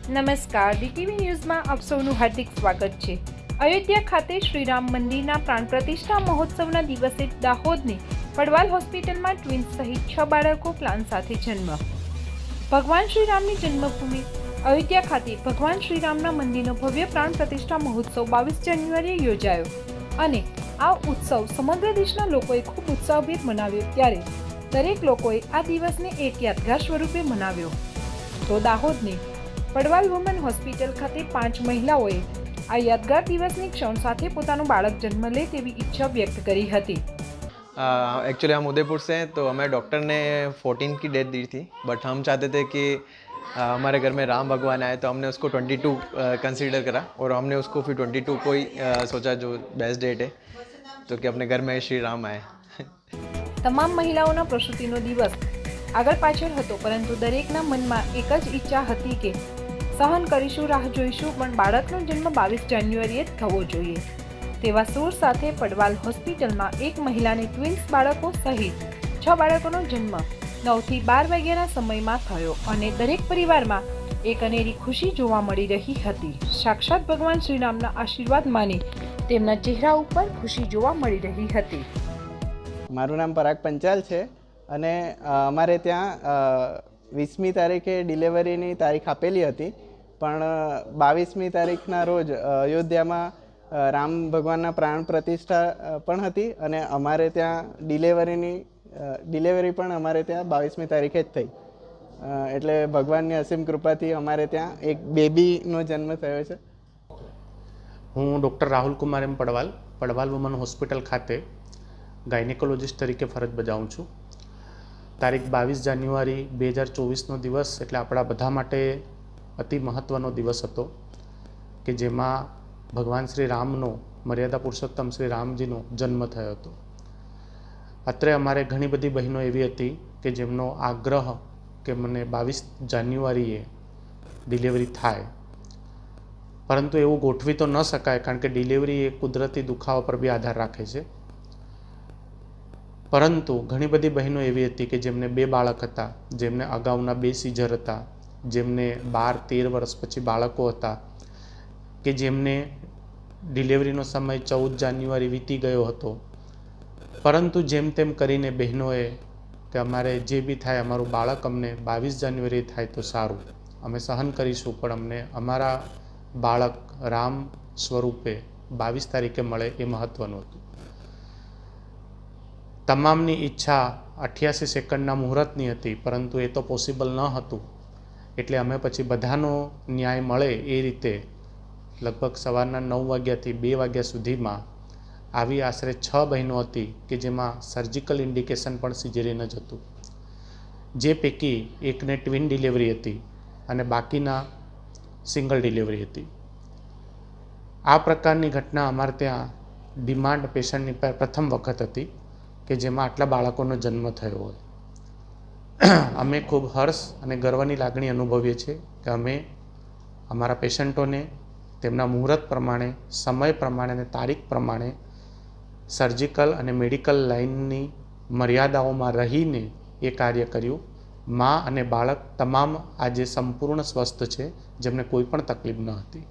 નમસ્કાર, ડીટીવી ન્યૂઝમાં આપ સૌનું હાર્દિક સ્વાગત છે। અયોધ્યા ખાતે શ્રીરામ મંદિરના પ્રાણ પ્રતિષ્ઠા મહોત્સવના દિવસે દાહોદની પડવાલ હોસ્પિટલમાં ટ્વિન્સ સહિત 6 બાળકો પ્લાન સાથે જન્મ। ભગવાન શ્રીરામની જન્મભૂમિ અયોધ્યા ખાતે ભગવાન શ્રીરામના મંદિરનો ભવ્ય પ્રાણ પ્રતિષ્ઠા મહોત્સવ 22 જાન્યુઆરીએ યોજાયો અને આ ઉત્સવ સમગ્ર દેશના લોકોએ ખૂબ ઉત્સાહભેર મનાવ્યો। ત્યારે દરેક લોકોએ આ દિવસને એક યાદગાર સ્વરૂપે મનાવ્યો। તો દાહોદની પડવાલ વુમન હોસ્પિટલ ખાતે 5 મહિલાઓએ આ યાદગાર દિવસની ક્ષણ સાથે પોતાનું બાળક જન્મ લે તેવી ઈચ્છા व्यक्त करी હતી। एक्चुअली हम उदयपुर से हैं, तो हमें डॉक्टर ने 14 की डेट दी थी, बट हम चाहते थे कि हमारे घर में राम भगवान आए, तो हमने उसको 22 कंसीडर करा और हमने उसको फिर 22 को ही सोचा जो बेस्ट डेट है, तो कि अपने घर में श्री राम आए। તમામ મહિલાઓના પ્રસૂતિનો દિવસ આગળ પાછળ હતો, પરંતુ દરેકના મનમાં એક જ ઈચ્છા હતી કે સહન કરીશું, રાહ જોઈશું, પણ બાળકનો જન્મ 22 જાન્યુઆરીએ જ થવો જોઈએ। તેવા સૂર સાથે પડવાલ હોસ્પિટલમાં એક મહિલાને ટ્વિન્સ બાળકો સહિત 6 બાળકોનો જન્મ 9 થી 12 વાગ્યાના સમયમાં થયો અને દરેક પરિવારમાં એક અનેરી ખુશી જોવા મળી રહી હતી। સાક્ષાત ભગવાન શ્રીરામના આશીર્વાદ માની તેમના ચહેરા ઉપર ખુશી જોવા મળી રહી હતી। મારું નામ પરાગ પંચાલ છે અને અમારે ત્યાં 20મી તારીખે ડિલિવરીની તારીખ આપેલી હતી, પણ 22મી તારીખના રોજ અયોધ્યામાં રામ ભગવાનના પ્રાણ પ્રતિષ્ઠા પણ હતી અને અમારે ત્યાં ડિલિવરી પણ અમારે ત્યાં 22મી તારીખે જ થઈ। એટલે ભગવાનની અસીમ કૃપાથી અમારે ત્યાં એક બેબીનો જન્મ થયો છે। હું ડૉક્ટર રાહુલ કુમાર એમ પડવાલ વુમન હોસ્પિટલ ખાતે ગાયનેકોલોજીસ્ટ તરીકે ફરજ બજાવું છું। તારીખ 22 જાન્યુઆરી 2024નો દિવસ એટલે આપણા બધા માટે અતિ મહત્ત્વનો દિવસ હતો કે જેમાં ભગવાન શ્રી રામનો, મર્યાદા પુરુષોત્તમ શ્રી રામજીનો જન્મ થયો હતો। અત્રે અમારે ઘણી બધી બહેનો એવી હતી કે જેમનો આગ્રહ કે મને 22 જાન્યુઆરીએ ડિલિવરી થાય, પરંતુ એવું ગોઠવી તો ન શકાય, કારણ કે ડિલિવરી એ કુદરતી દુખાવા પર બી આધાર રાખે છે। પરંતુ ઘણી બધી બહેનો એવી હતી કે જેમને 2 બાળક હતા, જેમને અગાઉના 2 સીઝર હતા, જેમને 12-13 વર્ષ પછી બાળકો હતા, કે જેમને ડિલિવરીનો સમય 14 જાન્યુઆરી વીતી ગયો હતો, પરંતુ જેમ તેમ કરીને બહેનોએ કે અમારે જે બી થાય અમારું બાળક અમને 22 જાન્યુઆરી થાય તો સારું, અમે સહન કરીશું, પણ અમને અમારા બાળક રામ સ્વરૂપે 22 તારીખે મળે એ મહત્ત્વનું હતું। તમામની ઈચ્છા 88 સેકન્ડના મુહૂર્તની હતી, પરંતુ એ તો પોસિબલ ન હતું, એટલે અમે પછી બધાનો ન્યાય મળે એ રીતે લગભગ સવારના 9 વાગ્યાથી 2 વાગ્યા સુધીમાં આવી આશરે 6 બહેનો હતી કે જેમાં સર્જિકલ ઇન્ડિકેશન પણ સિઝેરિયન જ હતું, જે પૈકી એકને ટ્વિન ડિલિવરી હતી અને બાકીના સિંગલ ડિલિવરી હતી। આ પ્રકારની ઘટના અમારે ત્યાં ડિમાન્ડ પેશન્ટની પ્રથમ વખત હતી કે જેમાં આટલા બાળકોનો જન્મ થયો હોય। અમે ખૂબ હર્ષ અને ગર્વની લાગણી અનુભવીએ છીએ કે અમે અમારા પેશન્ટોને તેમના મુહૂર્ત પ્રમાણે, સમય પ્રમાણે અને તારીખ પ્રમાણે સર્જિકલ અને મેડિકલ લાઇનની મર્યાદાઓમાં રહીને એ કાર્ય કર્યું। મા અને બાળક તમામ આજે સંપૂર્ણ સ્વસ્થ છે, જેમને કોઈ પણ તકલીફ ન હતી।